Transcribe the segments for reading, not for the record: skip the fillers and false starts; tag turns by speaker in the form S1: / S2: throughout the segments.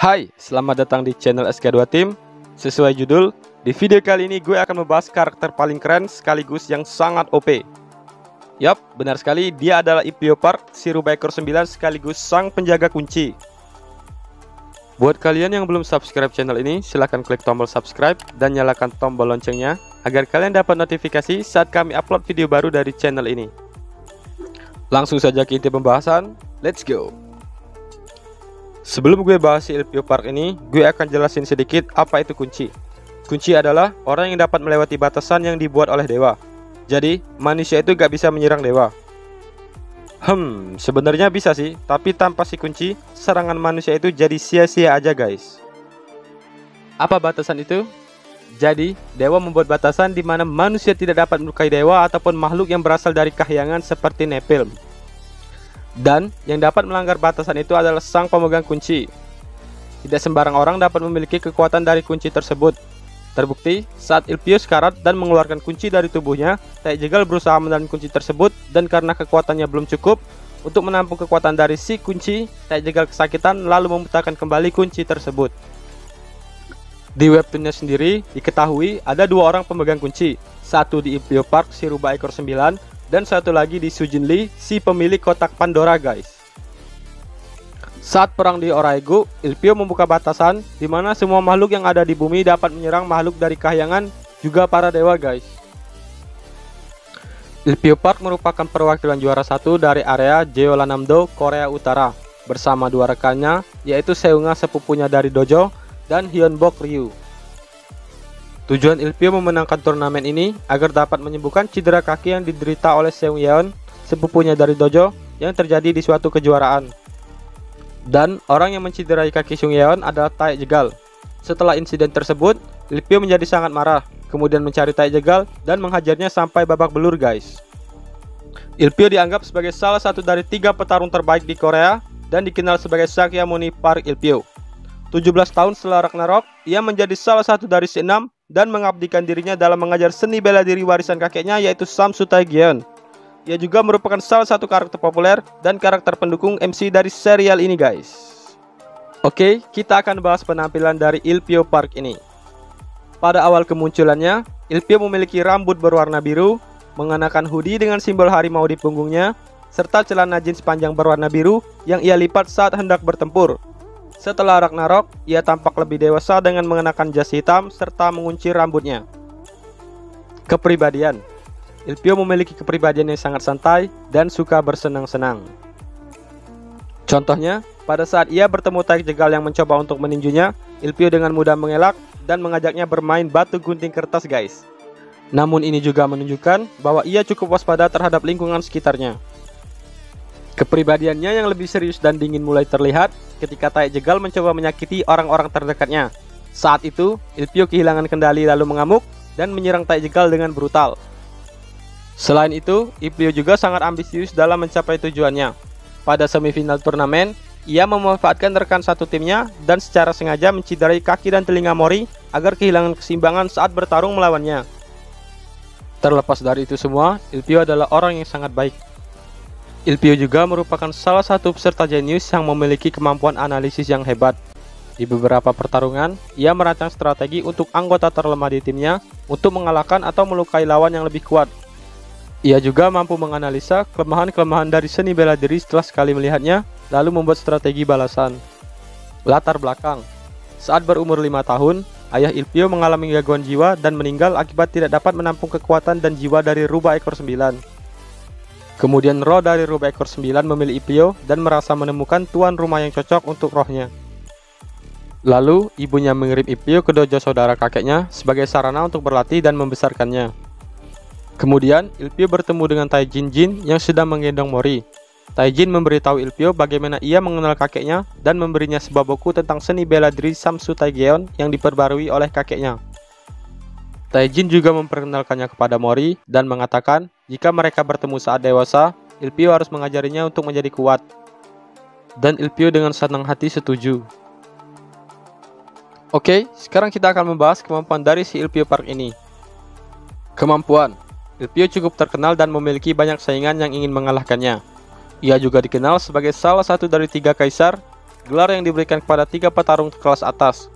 S1: Hai, selamat datang di channel SK2 Team. Sesuai judul, di video kali ini gue akan membahas karakter paling keren sekaligus yang sangat OP. Yap, benar sekali, dia adalah Ilpio Park, si rubah ekor 9 sekaligus sang penjaga kunci. Buat kalian yang belum subscribe channel ini, silahkan klik tombol subscribe dan nyalakan tombol loncengnya agar kalian dapat notifikasi saat kami upload video baru dari channel ini. Langsung saja ke inti pembahasan, let's go! Sebelum gue bahas si Ilpio Park ini, gue akan jelasin sedikit apa itu kunci. Kunci adalah orang yang dapat melewati batasan yang dibuat oleh dewa. Jadi, manusia itu gak bisa menyerang dewa. Sebenarnya bisa sih, tapi tanpa si kunci, serangan manusia itu jadi sia-sia aja guys. Apa batasan itu? Jadi, dewa membuat batasan di mana manusia tidak dapat melukai dewa ataupun makhluk yang berasal dari kahyangan seperti Nephilim. Dan yang dapat melanggar batasan itu adalah sang pemegang kunci. Tidak sembarang orang dapat memiliki kekuatan dari kunci tersebut. Terbukti saat Ilpio sekarat dan mengeluarkan kunci dari tubuhnya, Tai Jegal berusaha menahan kunci tersebut, dan karena kekuatannya belum cukup untuk menampung kekuatan dari si kunci, Tai Jegal kesakitan lalu memutarkan kembali kunci tersebut. Di webtoonnya sendiri diketahui ada dua orang pemegang kunci, satu di Ilpio Park si rubah ekor 9, dan satu lagi di Sujin Lee, si pemilik kotak Pandora guys. Saat perang di Oraego, Ilpio membuka batasan di mana semua makhluk yang ada di bumi dapat menyerang makhluk dari kahyangan, juga para dewa guys. Ilpio Park merupakan perwakilan juara satu dari area Jeollanam-do, Korea Utara, bersama dua rekannya, yaitu Seunga sepupunya dari dojo dan Hyunbok Ryu. Tujuan Ilpio memenangkan turnamen ini agar dapat menyembuhkan cedera kaki yang diderita oleh Seung Yeon, sepupunya dari dojo, yang terjadi di suatu kejuaraan. Dan orang yang mencederai kaki Seung Yeon adalah Tai Jegal. Setelah insiden tersebut, Ilpio menjadi sangat marah, kemudian mencari Tai Jegal dan menghajarnya sampai babak belur guys. Ilpio dianggap sebagai salah satu dari 3 petarung terbaik di Korea dan dikenal sebagai Sakyamuni Park Ilpio. 17 tahun setelah Ragnarok, ia menjadi salah satu dari si 6 dan mengabdikan dirinya dalam mengajar seni bela diri warisan kakeknya, yaitu Samsu Taegyeon. Ia juga merupakan salah satu karakter populer dan karakter pendukung MC dari serial ini guys. Oke, kita akan bahas penampilan dari Ilpio Park ini. Pada awal kemunculannya, Ilpio memiliki rambut berwarna biru, mengenakan hoodie dengan simbol harimau di punggungnya, serta celana jeans panjang berwarna biru yang ia lipat saat hendak bertempur. Setelah Ragnarok, ia tampak lebih dewasa dengan mengenakan jas hitam serta mengunci rambutnya. Kepribadian. Ilpio memiliki kepribadian yang sangat santai dan suka bersenang-senang. Contohnya, pada saat ia bertemu Tai Jegal yang mencoba untuk meninjunya, Ilpio dengan mudah mengelak dan mengajaknya bermain batu gunting kertas guys. Namun ini juga menunjukkan bahwa ia cukup waspada terhadap lingkungan sekitarnya. Kepribadiannya yang lebih serius dan dingin mulai terlihat ketika Tai Jegal mencoba menyakiti orang-orang terdekatnya. Saat itu, Ilpio kehilangan kendali lalu mengamuk dan menyerang Tai Jegal dengan brutal. Selain itu, Ilpio juga sangat ambisius dalam mencapai tujuannya. Pada semifinal turnamen, ia memanfaatkan rekan satu timnya dan secara sengaja menciderai kaki dan telinga Mori agar kehilangan keseimbangan saat bertarung melawannya. Terlepas dari itu semua, Ilpio adalah orang yang sangat baik. Ilpio juga merupakan salah satu peserta jenius yang memiliki kemampuan analisis yang hebat. Di beberapa pertarungan, ia merancang strategi untuk anggota terlemah di timnya untuk mengalahkan atau melukai lawan yang lebih kuat. Ia juga mampu menganalisa kelemahan-kelemahan dari seni bela diri setelah sekali melihatnya, lalu membuat strategi balasan. Latar belakang. Saat berumur 5 tahun, ayah Ilpio mengalami gangguan jiwa dan meninggal akibat tidak dapat menampung kekuatan dan jiwa dari rubah ekor 9. Kemudian roh dari rubah ekor 9 memilih Ilpio dan merasa menemukan tuan rumah yang cocok untuk rohnya. Lalu ibunya mengirim Ilpio ke dojo saudara kakeknya sebagai sarana untuk berlatih dan membesarkannya. Kemudian Ilpio bertemu dengan Taijin Jin yang sedang menggendong Mori. Taijin memberitahu Ilpio bagaimana ia mengenal kakeknya dan memberinya sebuah buku tentang seni bela diri Samsu Taegyeon yang diperbarui oleh kakeknya. Taijin juga memperkenalkannya kepada Mori dan mengatakan jika mereka bertemu saat dewasa, Ilpio harus mengajarinya untuk menjadi kuat. Dan Ilpio dengan senang hati setuju. Oke, sekarang kita akan membahas kemampuan dari si Ilpio Park ini. Kemampuan. Ilpio cukup terkenal dan memiliki banyak saingan yang ingin mengalahkannya. Ia juga dikenal sebagai salah satu dari 3 kaisar gelar yang diberikan kepada 3 petarung kelas atas.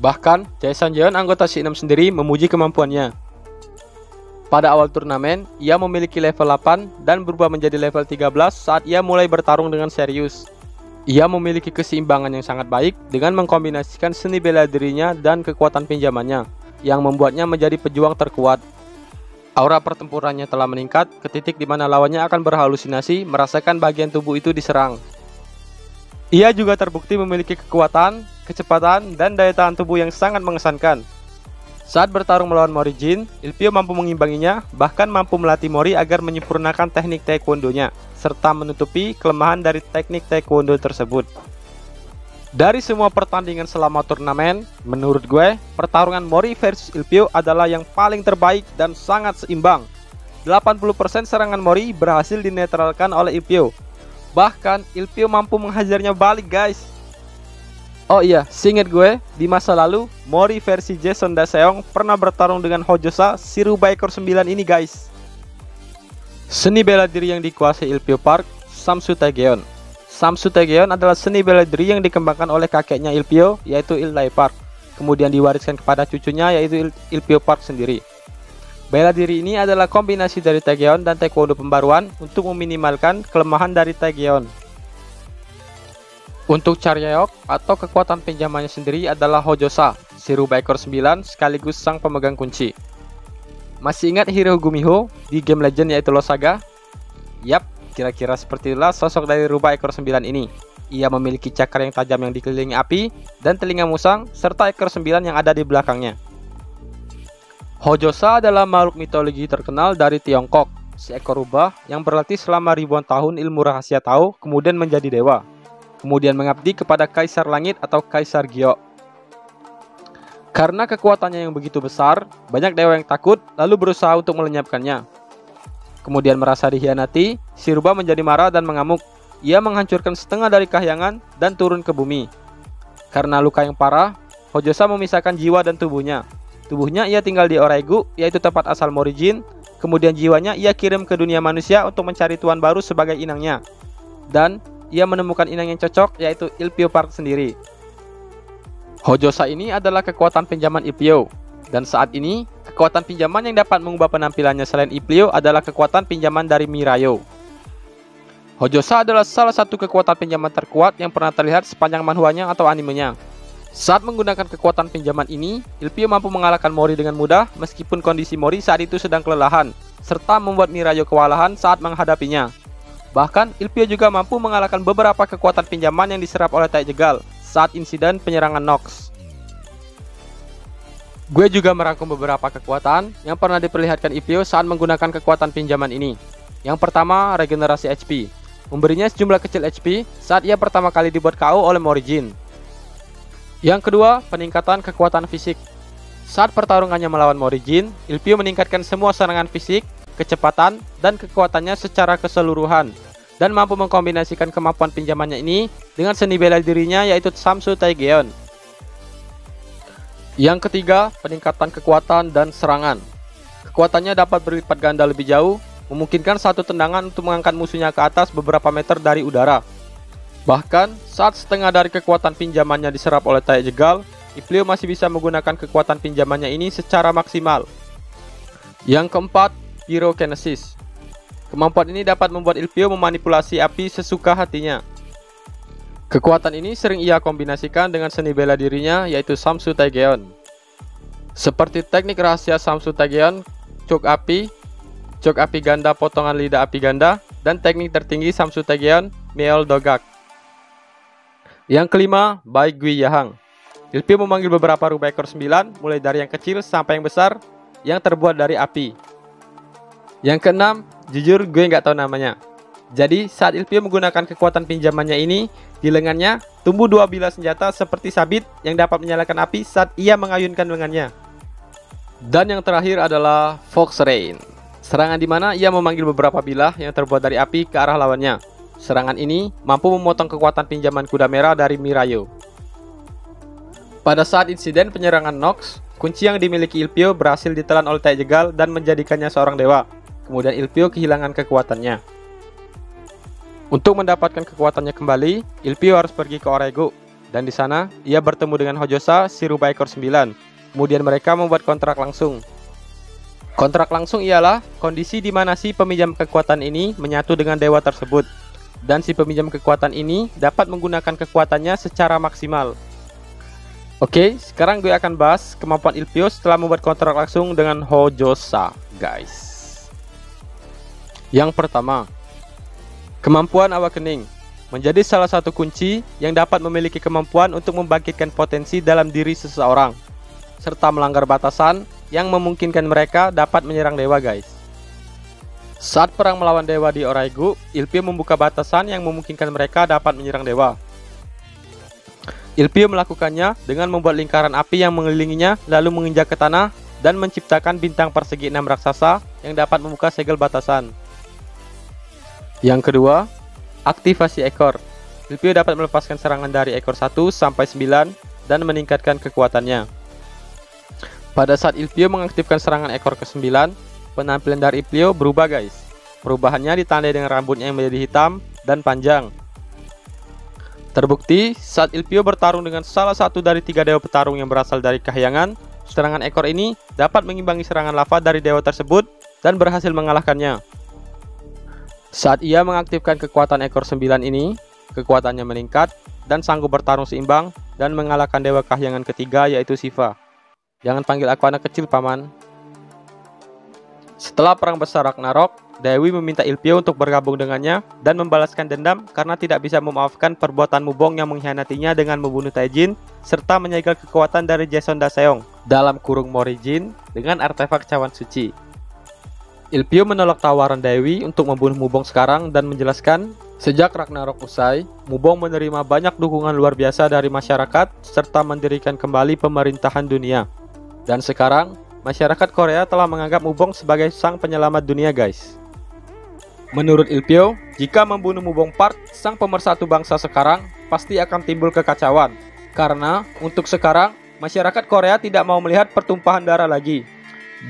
S1: Bahkan, Jason Jeon anggota C6 sendiri memuji kemampuannya. Pada awal turnamen, ia memiliki level 8 dan berubah menjadi level 13 saat ia mulai bertarung dengan serius. Ia memiliki keseimbangan yang sangat baik dengan mengkombinasikan seni bela dirinya dan kekuatan pinjamannya, yang membuatnya menjadi pejuang terkuat. Aura pertempurannya telah meningkat ke titik di mana lawannya akan berhalusinasi merasakan bagian tubuh itu diserang. Ia juga terbukti memiliki kekuatan, kecepatan, dan daya tahan tubuh yang sangat mengesankan. Saat bertarung melawan Mori Jin, Ilpio mampu mengimbanginya, bahkan mampu melatih Mori agar menyempurnakan teknik taekwondo-nya, serta menutupi kelemahan dari teknik taekwondo tersebut. Dari semua pertandingan selama turnamen, menurut gue, pertarungan Mori versus Ilpio adalah yang paling terbaik dan sangat seimbang. 80% serangan Mori berhasil dinetralkan oleh Ilpio. Bahkan, Ilpio mampu menghajarnya balik, guys. Oh iya, seingat gue, di masa lalu, Mori versi Jason Daseong pernah bertarung dengan Hojosa, si rubah ekor 9 ini, guys. Seni bela diri yang dikuasai Ilpio Park, Samsu Taegyeon. Samsu Taegyeon adalah seni bela diri yang dikembangkan oleh kakeknya Ilpio, yaitu Iltai Park. Kemudian diwariskan kepada cucunya, yaitu Ilpio Park sendiri. Bela diri ini adalah kombinasi dari Taegyeon dan Taekwondo pembaruan untuk meminimalkan kelemahan dari Taegyeon. Untuk Charyayok atau kekuatan pinjamannya sendiri adalah Hojosa, si rubah ekor 9 sekaligus sang pemegang kunci. Masih ingat Hiro Gumiho di game legend yaitu Losaga? Yap, kira-kira seperti itulah sosok dari rubah ekor 9 ini. Ia memiliki cakar yang tajam yang dikelilingi api dan telinga musang serta ekor 9 yang ada di belakangnya. Hojosa adalah makhluk mitologi terkenal dari Tiongkok, seekor rubah yang berlatih selama ribuan tahun ilmu rahasia Tao kemudian menjadi dewa. Kemudian mengabdi kepada Kaisar Langit atau Kaisar Gyo. Karena kekuatannya yang begitu besar, banyak dewa yang takut lalu berusaha untuk melenyapkannya. Kemudian merasa dikhianati, si rubah menjadi marah dan mengamuk. Ia menghancurkan setengah dari kahyangan dan turun ke bumi. Karena luka yang parah, Hojosa memisahkan jiwa dan tubuhnya. Tubuhnya ia tinggal di Oraigu, yaitu tempat asal Mori Jin. Kemudian jiwanya ia kirim ke dunia manusia untuk mencari tuan baru sebagai inangnya. Dan ia menemukan inang yang cocok, yaitu Ilpio Park sendiri. Hojosa ini adalah kekuatan pinjaman Ilpio. Dan saat ini, kekuatan pinjaman yang dapat mengubah penampilannya selain Ilpio adalah kekuatan pinjaman dari Mirayo. Hojosa adalah salah satu kekuatan pinjaman terkuat yang pernah terlihat sepanjang manhwanya atau animenya. Saat menggunakan kekuatan pinjaman ini, Ilpio mampu mengalahkan Mori dengan mudah meskipun kondisi Mori saat itu sedang kelelahan, serta membuat Mirayo kewalahan saat menghadapinya. Bahkan, Ilpio juga mampu mengalahkan beberapa kekuatan pinjaman yang diserap oleh Tai Jegal saat insiden penyerangan Nox. Gue juga merangkum beberapa kekuatan yang pernah diperlihatkan Ilpio saat menggunakan kekuatan pinjaman ini. Yang pertama, regenerasi HP. Memberinya sejumlah kecil HP saat ia pertama kali dibuat KO oleh Mori Jin. Yang kedua, peningkatan kekuatan fisik. Saat pertarungannya melawan Mori Jin, Ilpio meningkatkan semua serangan fisik, kecepatan, dan kekuatannya secara keseluruhan, dan mampu mengkombinasikan kemampuan pinjamannya ini dengan seni bela dirinya yaitu Samsu Taegyeon. Yang ketiga, peningkatan kekuatan dan serangan. Kekuatannya dapat berlipat ganda lebih jauh, memungkinkan satu tendangan untuk mengangkat musuhnya ke atas beberapa meter dari udara. Bahkan, saat setengah dari kekuatan pinjamannya diserap oleh Tai Jegal, Ilpio masih bisa menggunakan kekuatan pinjamannya ini secara maksimal. Yang keempat, Pyrokinesis. Kemampuan ini dapat membuat Ilpio memanipulasi api sesuka hatinya. Kekuatan ini sering ia kombinasikan dengan seni bela dirinya yaitu Samsu Taegyeon. Seperti teknik rahasia Samsu Taegyeon, cok api ganda potongan lidah api ganda, dan teknik tertinggi Samsu Taegyeon, Meol Dogak. Yang kelima, Bai Gui Yahang. Ilpio memanggil beberapa rubah ekor 9, mulai dari yang kecil sampai yang besar, yang terbuat dari api. Yang keenam, jujur gue nggak tahu namanya. Jadi saat Ilpio menggunakan kekuatan pinjamannya ini, di lengannya tumbuh dua bilah senjata seperti sabit yang dapat menyalakan api saat ia mengayunkan lengannya. Dan yang terakhir adalah Fox Rain. Serangan di mana ia memanggil beberapa bilah yang terbuat dari api ke arah lawannya. Serangan ini mampu memotong kekuatan pinjaman kuda merah dari Mirayo. Pada saat insiden penyerangan Nox, kunci yang dimiliki Ilpio berhasil ditelan oleh Tai Jegal dan menjadikannya seorang dewa. Kemudian Ilpio kehilangan kekuatannya. Untuk mendapatkan kekuatannya kembali, Ilpio harus pergi ke Orego, dan di sana ia bertemu dengan Hojosa, si rubah ekor 9. Kemudian mereka membuat kontrak langsung. Kontrak langsung ialah kondisi di mana si peminjam kekuatan ini menyatu dengan dewa tersebut, dan si peminjam kekuatan ini dapat menggunakan kekuatannya secara maksimal. Oke, sekarang gue akan bahas kemampuan Ilpio setelah membuat kontrak langsung dengan Hojosa, guys. Yang pertama, kemampuan Awakening menjadi salah satu kunci yang dapat memiliki kemampuan untuk membangkitkan potensi dalam diri seseorang, serta melanggar batasan yang memungkinkan mereka dapat menyerang dewa, guys. Saat perang melawan dewa di Orego, Ilpio membuka batasan yang memungkinkan mereka dapat menyerang dewa. Ilpio melakukannya dengan membuat lingkaran api yang mengelilinginya, lalu menginjak ke tanah dan menciptakan bintang persegi 6 raksasa yang dapat membuka segel batasan. Yang kedua, aktivasi ekor. Ilpio dapat melepaskan serangan dari ekor 1 sampai 9 dan meningkatkan kekuatannya. Pada saat Ilpio mengaktifkan serangan ekor ke-9, penampilan dari Ilpio berubah, guys. Perubahannya ditandai dengan rambutnya yang menjadi hitam dan panjang. Terbukti, saat Ilpio bertarung dengan salah satu dari 3 dewa petarung yang berasal dari Kahyangan, serangan ekor ini dapat mengimbangi serangan lava dari dewa tersebut dan berhasil mengalahkannya. Saat ia mengaktifkan kekuatan ekor 9 ini, kekuatannya meningkat dan sanggup bertarung seimbang dan mengalahkan dewa Kahyangan ketiga, yaitu Shiva. Jangan panggil aku anak kecil, paman. Setelah perang besar Ragnarok, Dewi meminta Ilpio untuk bergabung dengannya dan membalaskan dendam karena tidak bisa memaafkan perbuatan Mubong yang mengkhianatinya dengan membunuh Taejin serta menyegel kekuatan dari Jason Daseong dalam kurung Morijin dengan artefak cawan suci. Ilpio menolak tawaran Dewi untuk membunuh Mubong sekarang dan menjelaskan, sejak Ragnarok usai, Mubong menerima banyak dukungan luar biasa dari masyarakat serta mendirikan kembali pemerintahan dunia. Dan sekarang, masyarakat Korea telah menganggap Mubong sebagai sang penyelamat dunia, guys. Menurut Ilpio, jika membunuh Mubong Park, sang pemersatu bangsa sekarang, pasti akan timbul kekacauan. Karena, untuk sekarang, masyarakat Korea tidak mau melihat pertumpahan darah lagi.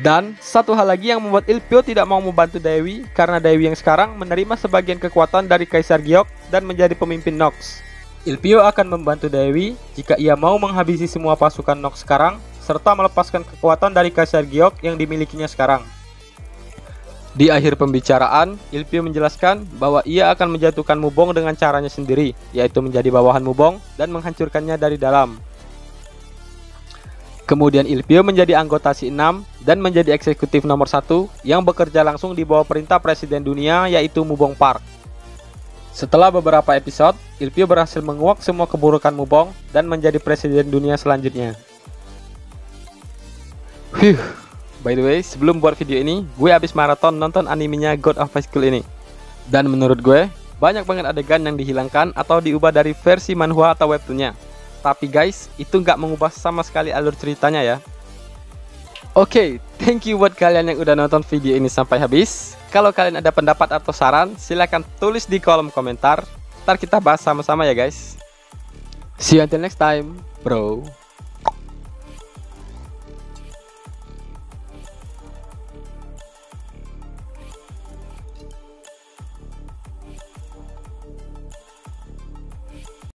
S1: Dan, satu hal lagi yang membuat Ilpio tidak mau membantu Dewi, karena Dewi yang sekarang menerima sebagian kekuatan dari Kaisar Giok dan menjadi pemimpin Nox. Ilpio akan membantu Dewi jika ia mau menghabisi semua pasukan Nox sekarang, serta melepaskan kekuatan dari Kaisar Giok yang dimilikinya sekarang. Di akhir pembicaraan, Ilpio menjelaskan bahwa ia akan menjatuhkan Mubong dengan caranya sendiri, yaitu menjadi bawahan Mubong dan menghancurkannya dari dalam. Kemudian Ilpio menjadi anggota Si-6 dan menjadi eksekutif nomor 1 yang bekerja langsung di bawah perintah Presiden Dunia, yaitu Mubong Park. Setelah beberapa episode, Ilpio berhasil menguak semua keburukan Mubong dan menjadi Presiden Dunia selanjutnya. By the way, sebelum buat video ini, gue habis maraton nonton animenya God of High School ini. Dan menurut gue, banyak banget adegan yang dihilangkan atau diubah dari versi manhwa atau webtoonnya. Tapi guys, itu nggak mengubah sama sekali alur ceritanya ya. Oke, thank you buat kalian yang udah nonton video ini sampai habis. Kalau kalian ada pendapat atau saran, silahkan tulis di kolom komentar. Ntar kita bahas sama-sama ya guys. See you until next time, bro.